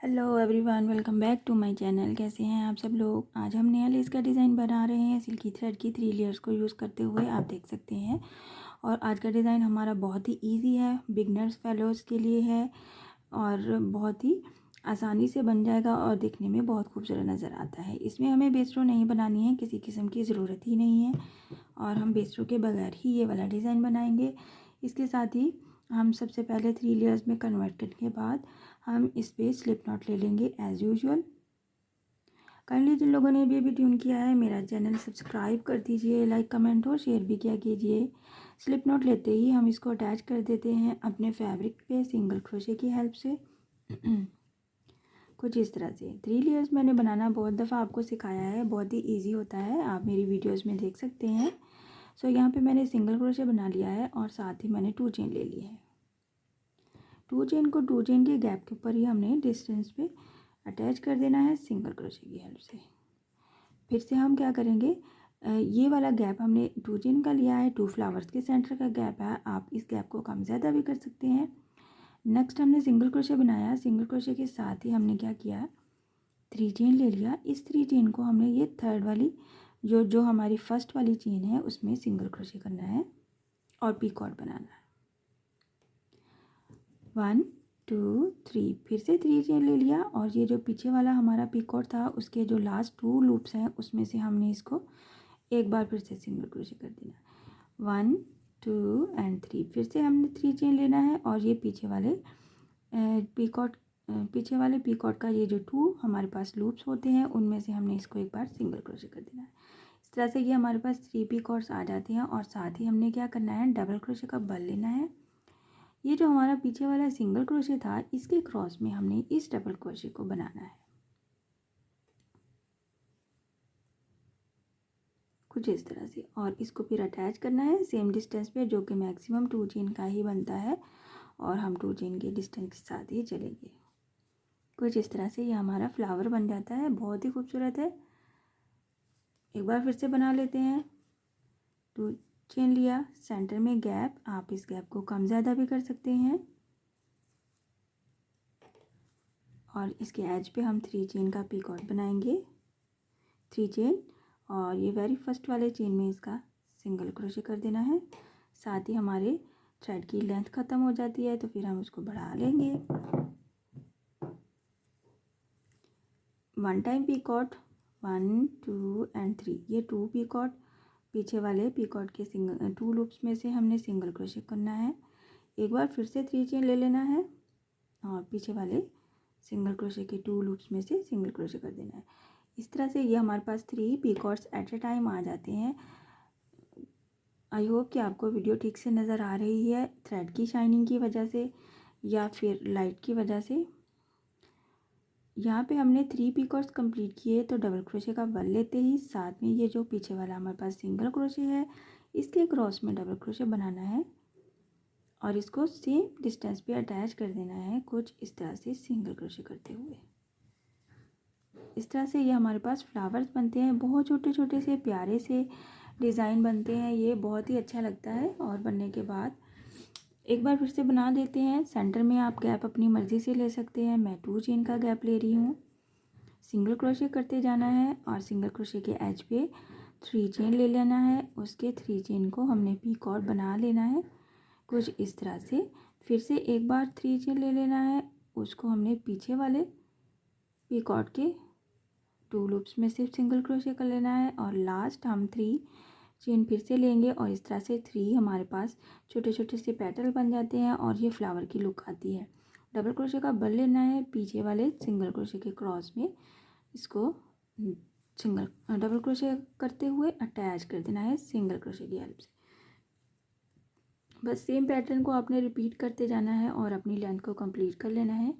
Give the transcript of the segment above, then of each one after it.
Hello everyone, welcome back to my channel. कैसे हैं आप सब लोग। आज हम नया लेस का डिज़ाइन बना रहे हैं सिल्की थ्रेड की 3 लेयर्स को यूज़ करते हुए, आप देख सकते हैं। और आज का डिज़ाइन हमारा बहुत ही इजी है, बिगनर्स फेलोज़ के लिए है और बहुत ही आसानी से बन जाएगा और दिखने में बहुत खूबसूरत नज़र आता है। इसमें हमें बेस रो नहीं बनानी है, किसी किस्म की ज़रूरत ही नहीं है और हम बेस रो के बगैर ही ये वाला डिज़ाइन बनाएंगे। इसके साथ ही हम सबसे पहले 3 लेयर्स में कन्वर्ट करने के बाद हम इस पे स्लिप नॉट ले लेंगे एज़ यूजुअल। काइंडली जिन लोगों ने अभी ट्यून किया है मेरा चैनल सब्सक्राइब कर दीजिए, लाइक कमेंट और शेयर भी किया कीजिए। स्लिप नॉट लेते ही हम इसको अटैच कर देते हैं अपने फैब्रिक पे सिंगल क्रोशे की हेल्प से। कुछ इस तरह से 3 लेयर्स मैंने बनाना बहुत दफ़ा आपको सिखाया है, बहुत ही ईजी होता है, आप मेरी वीडियोज़ में देख सकते हैं। सो यहाँ पे मैंने सिंगल क्रोशे बना लिया है और साथ ही मैंने 2 चेन ले ली है। 2 चेन को 2 चेन के गैप के ऊपर ही हमने डिस्टेंस पे अटैच कर देना है सिंगल क्रोशे की हेल्प से। फिर से हम क्या करेंगे, ये वाला गैप हमने 2 चेन का लिया है, 2 फ्लावर्स के सेंटर का गैप है, आप इस गैप को कम ज़्यादा भी कर सकते हैं। नेक्स्ट हमने सिंगल क्रोशे बनाया, सिंगल क्रोशे के साथ ही हमने क्या किया, 3 चेन ले लिया। इस 3 चेन को हमने ये थर्ड वाली जो हमारी फर्स्ट वाली चेन है उसमें सिंगल क्रोशे करना है और पीकॉट बनाना है। 1 2 3, फिर से 3 चेन ले लिया और ये जो पीछे वाला हमारा पीकॉट था उसके जो लास्ट 2 लूप्स हैं उसमें से हमने इसको एक बार फिर से सिंगल क्रोशे कर देना। 1 2 एंड 3, फिर से हमने 3 चेन लेना है और ये पीछे वाले पीकॉट का ये जो 2 हमारे पास लूप्स होते हैं उनमें से हमने इसको एक बार सिंगल क्रोशे कर देना है। इस तरह से ये हमारे पास 3 पीकॉट्स आ जाते हैं और साथ ही हमने क्या करना है, डबल क्रोशे का बल लेना है। ये जो हमारा पीछे वाला सिंगल क्रोशे था इसके क्रॉस में हमने इस डबल क्रोशे को बनाना है कुछ इस तरह से, और इसको फिर अटैच करना है सेम डिस्टेंस पे जो कि मैक्सिमम 2 चेन का ही बनता है और हम 2 चेन के डिस्टेंस के साथ ही चलेंगे। कुछ इस तरह से ये हमारा फ्लावर बन जाता है, बहुत ही खूबसूरत है। एक बार फिर से बना लेते हैं। 2 चेन लिया, सेंटर में गैप, आप इस गैप को कम ज़्यादा भी कर सकते हैं और इसके एज पे हम 3 चेन का पीकॉट बनाएंगे। 3 चेन और ये वेरी फर्स्ट वाले चेन में इसका सिंगल क्रोशे कर देना है। साथ ही हमारे थ्रेड की लेंथ ख़त्म हो जाती है तो फिर हम इसको बढ़ा लेंगे। 1 टाइम पीकॉट, 1 2 एंड 3, ये 2 पीकॉट पीछे वाले पीकॉट के 2 लूप्स में से हमने सिंगल क्रोशे करना है। एक बार फिर से 3 चेन ले लेना है और पीछे वाले सिंगल क्रोशे के 2 लूप्स में से सिंगल क्रोशे कर देना है। इस तरह से ये हमारे पास 3 पीकॉट्स एट ए टाइम आ जाते हैं। आई होप कि आपको वीडियो ठीक से नज़र आ रही है, थ्रेड की शाइनिंग की वजह से या फिर लाइट की वजह से। यहाँ पे हमने 3 पीकॉट्स कंप्लीट किए तो डबल क्रोशे का बल लेते ही साथ में ये जो पीछे वाला हमारे पास सिंगल क्रोशे है इसके क्रॉस में डबल क्रोशे बनाना है और इसको सेम डिस्टेंस पे अटैच कर देना है कुछ इस तरह से सिंगल क्रोशे करते हुए। इस तरह से ये हमारे पास फ्लावर्स बनते हैं, बहुत छोटे छोटे से प्यारे से डिज़ाइन बनते हैं, ये बहुत ही अच्छा लगता है। और बनने के बाद एक बार फिर से बना देते हैं। सेंटर में आप गैप अपनी मर्ज़ी से ले सकते हैं, मैं 2 चेन का गैप ले रही हूँ। सिंगल क्रोशे करते जाना है और सिंगल क्रोशे के एज पे 3 चेन ले लेना है, उसके 3 चेन को हमने पीकॉट बना लेना है कुछ इस तरह से। फिर से एक बार 3 चेन ले लेना है, उसको हमने पीछे वाले पीकॉट के 2 लूप्स में सिर्फ सिंगल क्रोशे कर लेना है और लास्ट हम 3 चेन फिर से लेंगे और इस तरह से 3 हमारे पास छोटे छोटे से पेटल बन जाते हैं और ये फ्लावर की लुक आती है। डबल क्रोशे का बल लेना है, पीछे वाले सिंगल क्रोशे के क्रॉस में इसको सिंगल डबल क्रोशे करते हुए अटैच कर देना है सिंगल क्रोशे की हेल्प से। बस सेम पैटर्न को आपने रिपीट करते जाना है और अपनी लेंथ को कंप्लीट कर लेना है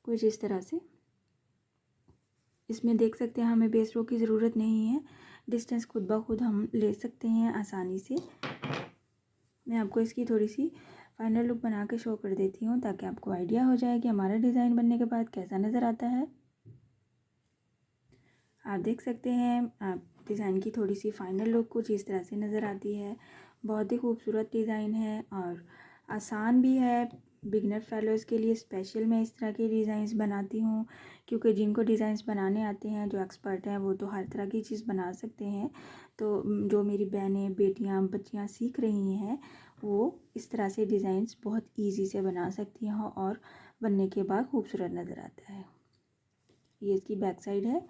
कुछ इस तरह से। इसमें देख सकते हैं हमें बेस रो की ज़रूरत नहीं है, डिस्टेंस खुद ब खुद हम ले सकते हैं आसानी से। मैं आपको इसकी थोड़ी सी फाइनल लुक बना के शो कर देती हूँ ताकि आपको आइडिया हो जाए कि हमारा डिज़ाइन बनने के बाद कैसा नज़र आता है। आप देख सकते हैं आप डिज़ाइन की थोड़ी सी फाइनल लुक कुछ इस तरह से नज़र आती है। बहुत ही खूबसूरत डिज़ाइन है और आसान भी है, बिगनर फेलोज़ के लिए स्पेशल मैं इस तरह के डिज़ाइंस बनाती हूँ, क्योंकि जिनको डिज़ाइंस बनाने आते हैं, जो एक्सपर्ट हैं, वो तो हर तरह की चीज़ बना सकते हैं। तो जो मेरी बहनें, बेटियाँ, बच्चियाँ सीख रही हैं, वो इस तरह से डिज़ाइंस बहुत ईजी से बना सकती हैं और बनने के बाद खूबसूरत नज़र आता है। ये इसकी बैक साइड है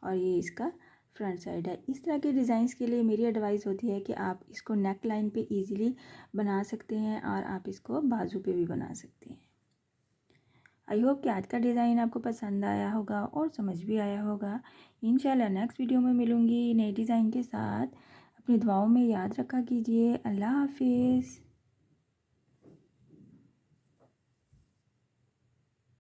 और ये इसका फ्रंट साइड है। इस तरह के डिज़ाइंस के लिए मेरी एडवाइस होती है कि आप इसको नेक लाइन पे ईज़िली बना सकते हैं और आप इसको बाजू पे भी बना सकते हैं। आई होप कि आज का डिज़ाइन आपको पसंद आया होगा और समझ भी आया होगा। इंशाल्लाह नेक्स्ट वीडियो में मिलूँगी नए डिज़ाइन के साथ। अपनी दुआओं में याद रखा कीजिए। अल्लाह हाफिज़।